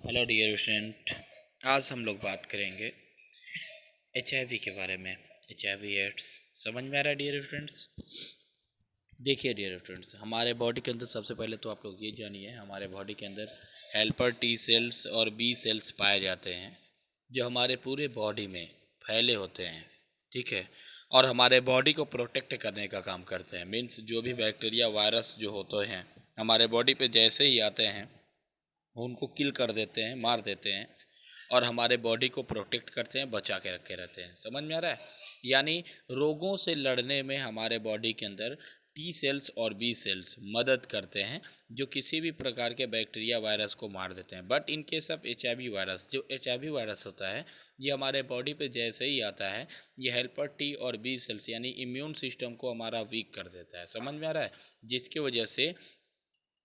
Hello dear student. आज हम लोग बात करेंगे HIV के बारे में। HIV एड्स समझ में आ रहा है डियर स्टूडेंट्स? देखिए डियर स्टूडेंट्स, हमारे बॉडी के अंदर सबसे पहले तो आप लोग ये जानिए, हमारे बॉडी के अंदर हेल्पर टी सेल्स और बी सेल्स पाए जाते हैं जो हमारे पूरे बॉडी में फैले होते हैं। ठीक है, और हमारे बॉडी को प्रोटेक्ट करने का काम करते हैं। मीन्स जो भी बैक्टीरिया वायरस जो होते हैं हमारे बॉडी पे जैसे ही आते हैं उनको किल कर देते हैं, मार देते हैं और हमारे बॉडी को प्रोटेक्ट करते हैं, बचा के रखे रहते हैं। समझ में आ रहा है? यानी रोगों से लड़ने में हमारे बॉडी के अंदर टी सेल्स और बी सेल्स मदद करते हैं जो किसी भी प्रकार के बैक्टीरिया वायरस को मार देते हैं। But in case of HIV virus, जो HIV वायरस होता है ये हमारे बॉडी पे जैसे ही आता है ये हेल्पर टी और बी सेल्स यानी इम्यून सिस्टम को हमारा वीक कर देता है। समझ में आ रहा है? जिसकी वजह से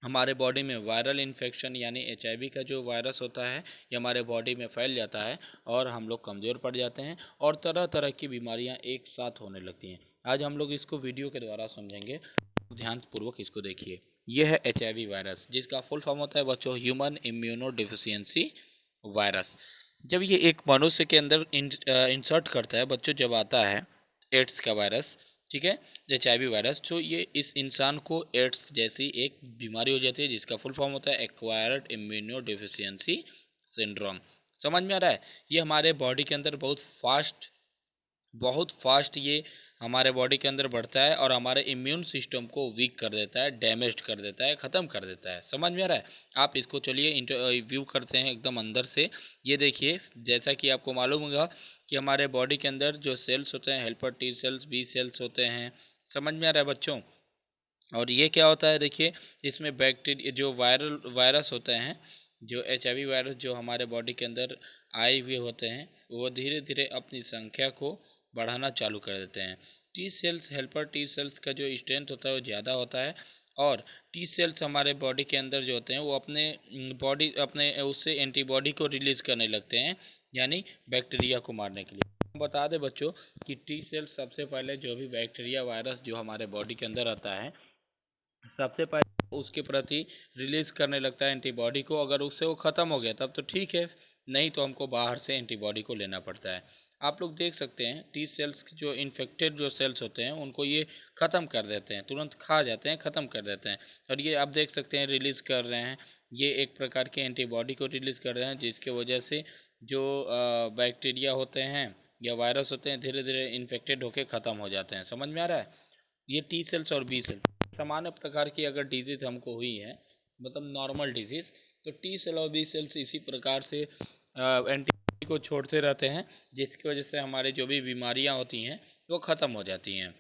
हमारे बॉडी में वायरल इन्फेक्शन यानी HIV का जो वायरस होता है ये हमारे बॉडी में फैल जाता है और हम लोग कमज़ोर पड़ जाते हैं और तरह तरह की बीमारियां एक साथ होने लगती हैं। आज हम लोग इसको वीडियो के द्वारा समझेंगे, ध्यानपूर्वक इसको देखिए। यह है HIV वायरस, जिसका फुल फॉर्म होता है बच्चों ह्यूमन इम्यूनो डिफिशियंसी वायरस। जब ये एक मनुष्य के अंदर इंसर्ट करता है बच्चों, जब आता है एड्स का वायरस, ठीक है, HIV वायरस, तो ये इस इंसान को एड्स जैसी एक बीमारी हो जाती है जिसका फुल फॉर्म होता है एक्वायर्ड इम्यूनो डिफिशियंसी सिंड्रोम। समझ में आ रहा है? ये हमारे बॉडी के अंदर बहुत फास्ट ये हमारे बॉडी के अंदर बढ़ता है और हमारे इम्यून सिस्टम को वीक कर देता है, डैमेज कर देता है, ख़त्म कर देता है। समझ में आ रहा है? आप इसको चलिए व्यू करते हैं एकदम अंदर से। ये देखिए, जैसा कि आपको मालूम होगा कि हमारे बॉडी के अंदर जो सेल्स होते हैं helper T cells B cells होते हैं। समझ में आ रहा है बच्चों? और ये क्या होता है, देखिए इसमें बैक्टीरिया जो वायरस होते हैं, जो HIV वायरस जो हमारे बॉडी के अंदर आए हुए होते हैं वो धीरे धीरे अपनी संख्या को बढ़ाना चालू कर देते हैं। T cells helper T sales का जो स्ट्रेंथ होता है वो ज़्यादा होता है और टी सेल्स हमारे बॉडी के अंदर जो होते हैं वो अपने उससे एंटीबॉडी को रिलीज़ करने लगते हैं, यानी बैक्टीरिया को मारने के लिए। बता दें बच्चों कि टी सेल्स सबसे पहले जो भी बैक्टीरिया वायरस जो हमारे बॉडी के अंदर आता है सबसे पहले उसके प्रति रिलीज़ करने लगता है एंटीबॉडी को। अगर उससे वो ख़त्म हो गया तब तो ठीक है, नहीं तो हमको बाहर से एंटीबॉडी को लेना पड़ता है। आप लोग देख सकते हैं टी सेल्स जो इन्फेक्टेड जो सेल्स होते हैं उनको ये ख़त्म कर देते हैं, तुरंत खा जाते हैं, ख़त्म कर देते हैं। और ये आप देख सकते हैं रिलीज़ कर रहे हैं, ये एक प्रकार के एंटीबॉडी को रिलीज़ कर रहे हैं जिसके वजह से जो बैक्टीरिया होते हैं या वायरस होते हैं धीरे धीरे इन्फेक्टेड होकर ख़त्म हो जाते हैं। समझ में आ रहा है? ये टी सेल्स और बी सेल्स सामान्य प्रकार की अगर डिजीज़ हमको हुई है, मतलब नॉर्मल डिजीज़, तो टी सेल और बी सेल्स इसी प्रकार से एंटीबॉडी को छोड़ते रहते हैं जिसकी वजह से हमारे जो भी बीमारियां होती हैं वो ख़त्म हो जाती हैं।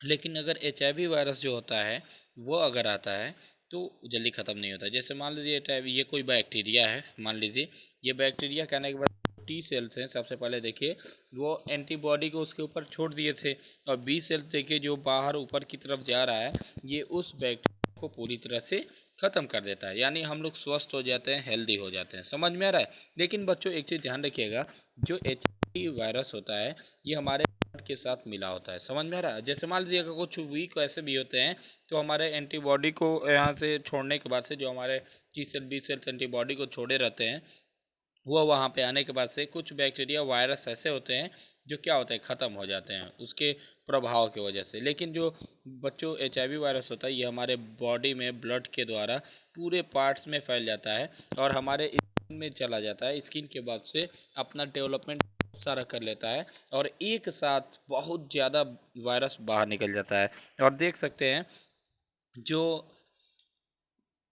लेकिन अगर HIV वायरस जो होता है वो अगर आता है तो जल्दी ख़त्म नहीं होता। जैसे मान लीजिए HIV ये कोई बैक्टीरिया है, मान लीजिए ये बैक्टीरिया कहने के बाद टी सेल्स हैं, सबसे पहले देखिए वो एंटीबॉडी को उसके ऊपर छोड़ दिए थे और बी सेल्स देखिए जो बाहर ऊपर की तरफ जा रहा है ये उस बैक्टीरिया को पूरी तरह से ख़त्म कर देता है, यानी हम लोग स्वस्थ हो जाते हैं, हेल्दी हो जाते हैं। समझ में आ रहा है? लेकिन बच्चों एक चीज़ ध्यान रखिएगा, जो HIV वायरस होता है ये हमारे के साथ मिला होता है। समझ में आ रहा है? जैसे मान लीजिए अगर कुछ वीक ऐसे भी होते हैं तो हमारे एंटीबॉडी को यहाँ से छोड़ने के बाद से जो हमारे T cell B cells antibody को छोड़े रहते हैं वो वहाँ पे आने के बाद से कुछ बैक्टीरिया वायरस ऐसे होते हैं जो क्या होते हैं ख़त्म हो जाते हैं उसके प्रभाव की वजह से। लेकिन जो बच्चों HIV वायरस होता है ये हमारे बॉडी में ब्लड के द्वारा पूरे पार्ट्स में फैल जाता है और हमारे स्किन में चला जाता है। स्किन के बाद से अपना डेवलपमेंट सारा कर लेता है और एक साथ बहुत ज़्यादा वायरस बाहर निकल जाता है। और देख सकते हैं जो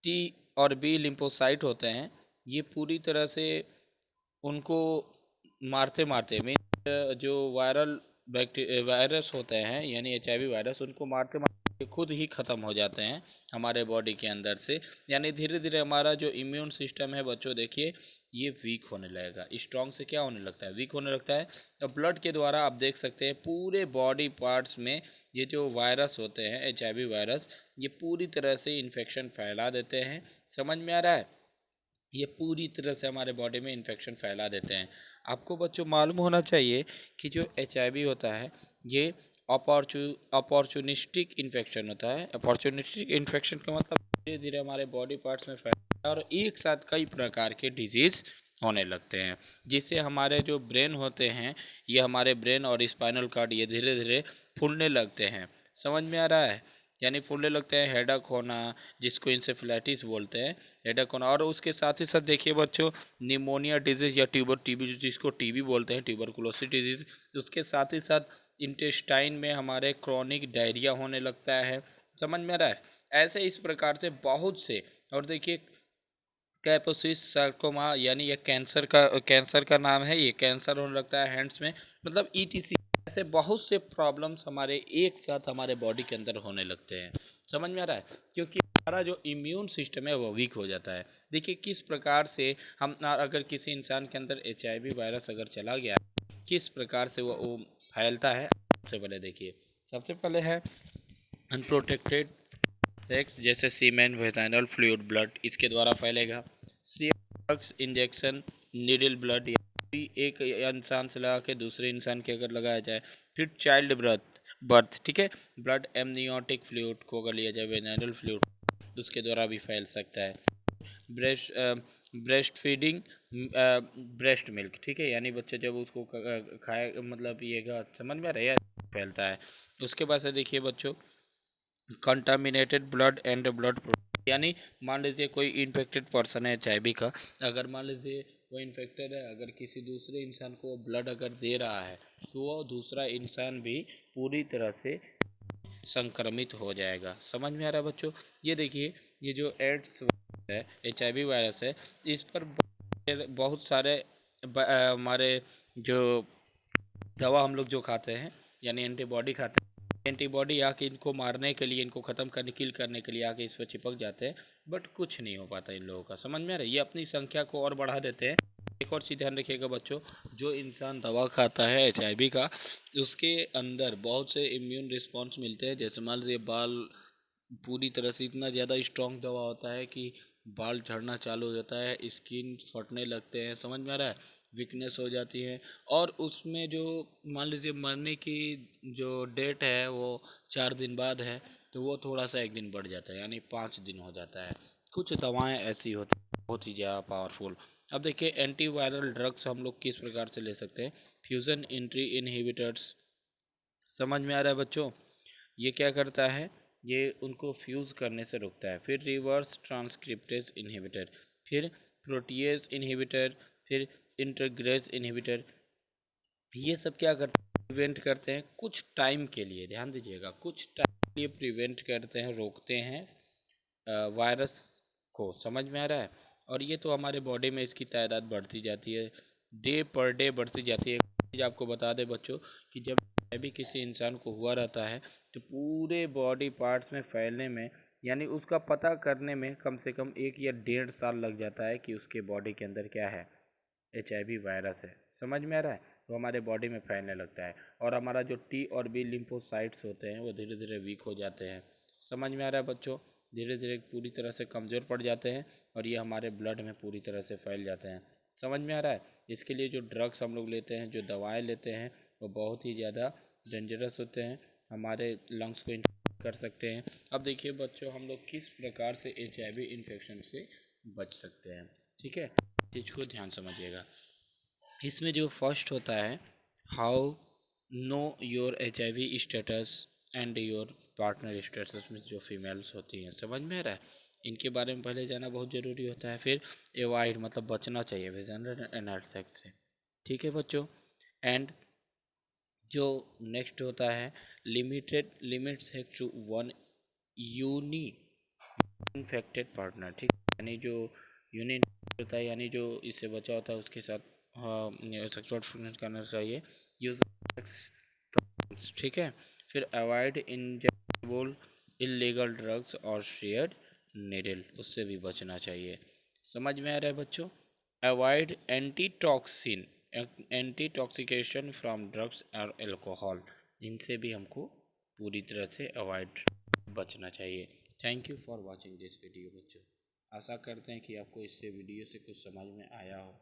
टी और बी लिम्फोसाइट होते हैं ये पूरी तरह से उनको मारते मारते मीन जो वायरस होते हैं यानी HIV वायरस उनको मारते मारते खुद ही ख़त्म हो जाते हैं हमारे बॉडी के अंदर से। यानी धीरे धीरे हमारा जो इम्यून सिस्टम है बच्चों देखिए ये वीक होने लगेगा। स्ट्रॉन्ग से क्या होने लगता है? वीक होने लगता है। और ब्लड के द्वारा आप देख सकते हैं पूरे बॉडी पार्ट्स में ये जो वायरस होते हैं HIV वायरस ये पूरी तरह से इन्फेक्शन फैला देते हैं। समझ में आ रहा है? ये पूरी तरह से हमारे बॉडी में इन्फेक्शन फैला देते हैं। आपको बच्चों मालूम होना चाहिए कि जो HIV होता है ये अपॉर्चुनिस्टिक इन्फेक्शन होता है। अपॉर्चुनिस्टिक इन्फेक्शन का मतलब धीरे धीरे हमारे बॉडी पार्ट्स में फैल और एक साथ कई प्रकार के डिजीज़ होने लगते हैं, जिससे हमारे जो ब्रेन होते हैं, ये हमारे ब्रेन और स्पाइनल कॉर्ड ये धीरे धीरे फूलने लगते हैं। समझ में आ रहा है? यानी फूलने लगते हैं, हेडक होना, जिसको इंसेफ्लाइटिस बोलते हैं, हेडक होना। और उसके साथ ही साथ देखिए बच्चों, निमोनिया डिजीज़ या टीबी, जिसको टीबी बोलते हैं, ट्यूबरकुलोसिस डिजीज़। उसके साथ ही साथ इंटेस्टाइन में हमारे क्रॉनिक डायरिया होने लगता है। समझ में आ रहा है? ऐसे इस प्रकार से बहुत से। और देखिए कैपोसिस सार्कोमा, यानी ये कैंसर का नाम है, ये कैंसर होने लगता है हैंड्स में, मतलब ईटीसी। ऐसे बहुत से प्रॉब्लम्स हमारे एक साथ हमारे बॉडी के अंदर होने लगते हैं। समझ में आ रहा है? क्योंकि हमारा जो इम्यून सिस्टम है वो वीक हो जाता है। देखिए किस प्रकार से हम, अगर किसी इंसान के अंदर HIV वायरस अगर चला गया, किस प्रकार से वो फैलता है। सबसे पहले देखिए, सबसे पहले है अनप्रोटेक्टेड सेक्स, जैसे सीमेन, वेजाइनल फ्लूइड, ब्लड, इसके द्वारा फैलेगा। ड्रग्स इंजेक्शन, नीडल ब्लड, एक इंसान से लगा के दूसरे इंसान के अगर लगाया जाए। फिर चाइल्ड बर्थ, ठीक है, ब्लड एमनियोटिक फ्लूइड को अगर लिया जाए, वेजाइनल फ्लूइड, उसके द्वारा भी फैल सकता है। Breast breast feeding, breast milk, ठीक है, यानी बच्चे जब उसको खाए, मतलब पिएगा, समझ में आ रहा है, फैलता है। उसके बाद से देखिए बच्चों, कंटामिनेटेड ब्लड एंड ब्लड, यानी मान लीजिए कोई इन्फेक्टेड पर्सन है HIV का, अगर मान लीजिए वो इन्फेक्टेड है, अगर किसी दूसरे इंसान को ब्लड अगर दे रहा है, तो वो दूसरा इंसान भी पूरी तरह से संक्रमित हो जाएगा। समझ में आ रहा है बच्चों? ये देखिए, ये जो एड्स है, HIV वायरस है, इस पर बहुत सारे हमारे जो दवा हम लोग जो खाते हैं, यानी एंटीबॉडी खाते हैं, एंटीबॉडी आके इनको मारने के लिए, इनको ख़त्म करने, किल करने के लिए आके इस पर चिपक जाते हैं, बट कुछ नहीं हो पाता इन लोगों का। समझ में आ रहा है? ये अपनी संख्या को और बढ़ा देते हैं। एक और चीज़ ध्यान रखिएगा बच्चों, जो इंसान दवा खाता है HIV का, उसके अंदर बहुत से इम्यून रिस्पॉन्स मिलते हैं। जैसे मान लीजिए बाल पूरी तरह से इतना ज़्यादा स्ट्रॉन्ग दवा होता है कि बाल झड़ना चालू हो जाता है, स्किन फटने लगते हैं, समझ में आ रहा है, वीकनेस हो जाती है। और उसमें जो मान लीजिए मरने की जो डेट है वो 4 दिन बाद है, तो वो थोड़ा सा 1 दिन बढ़ जाता है, यानी 5 दिन हो जाता है। कुछ दवाएं ऐसी होती हैं बहुत ही ज़्यादा पावरफुल। अब देखिए एंटीवायरल ड्रग्स हम लोग किस प्रकार से ले सकते हैं। फ्यूजन एंट्री इनहिबिटर्स, समझ में आ रहा है बच्चों? ये क्या करता है, ये उनको फ्यूज़ करने से रोकता है। फिर रिवर्स ट्रांसक्रिप्टेज इनहिबिटर, फिर प्रोटीएज इनहिबिटर, फिर इंटरग्रेज इनहिबिटर, ये सब क्या करते हैं, प्रिवेंट करते हैं कुछ टाइम के लिए, ध्यान दीजिएगा, कुछ टाइम के लिए प्रिवेंट करते हैं, रोकते हैं वायरस को। समझ में आ रहा है? और ये तो हमारे बॉडी में इसकी तादाद बढ़ती जाती है, डे पर डे बढ़ती जाती है। चीज़ आपको बता दें बच्चों, कि जब भी किसी इंसान को हुआ रहता है, तो पूरे बॉडी पार्ट्स में फैलने में, यानी उसका पता करने में कम से कम 1 या 1.5 साल लग जाता है कि उसके बॉडी के अंदर क्या है, HIV वायरस है। समझ में आ रहा है? तो हमारे बॉडी में फैलने लगता है, और हमारा जो T और B लिम्फोसाइट्स होते हैं वो धीरे धीरे वीक हो जाते हैं। समझ में आ रहा है बच्चों? धीरे धीरे पूरी तरह से कमज़ोर पड़ जाते हैं, और ये हमारे ब्लड में पूरी तरह से फैल जाते हैं। समझ में आ रहा है? इसके लिए जो ड्रग्स हम लोग लेते हैं, जो दवाएँ लेते हैं, वो बहुत ही ज़्यादा डेंजरस होते हैं, हमारे लंग्स को इन्फेक्ट कर सकते हैं। अब देखिए बच्चों, हम लोग किस प्रकार से HIV इन्फेक्शन से बच सकते हैं, ठीक है? चीज़ को ध्यान समझिएगा। इसमें जो फर्स्ट होता है, how know your HIV status and your partner status, में जो फीमेल्स होती हैं, समझ में आ रहा है, इनके बारे में पहले जाना बहुत ज़रूरी होता है। फिर एवॉइड, मतलब बचना चाहिए वेजाइनल एंड सेक्स से, ठीक है बच्चों। एंड जो नेक्स्ट होता है, limit sex to one uninfected partner, ठीक, यानी जो यूनिट होता है, यानी जो इससे बचा होता है उसके साथ सेक्सुअल फ्रिक्वेंस करना चाहिए, यूज सेक्स, ठीक है। फिर अवॉइड इंजेक्टेबल इलीगल ड्रग्स और शेयर्ड नीडल, उससे भी बचना चाहिए। समझ में आ रहा है बच्चों? अवॉइड एंटीटॉक्सिकेशन फ्रॉम ड्रग्स और एल्कोहल, इनसे भी हमको पूरी तरह से अवॉइड बचना चाहिए। Thank you for watching this video बच्चों। आशा करते हैं कि आपको इससे वीडियो से कुछ समझ में आया हो।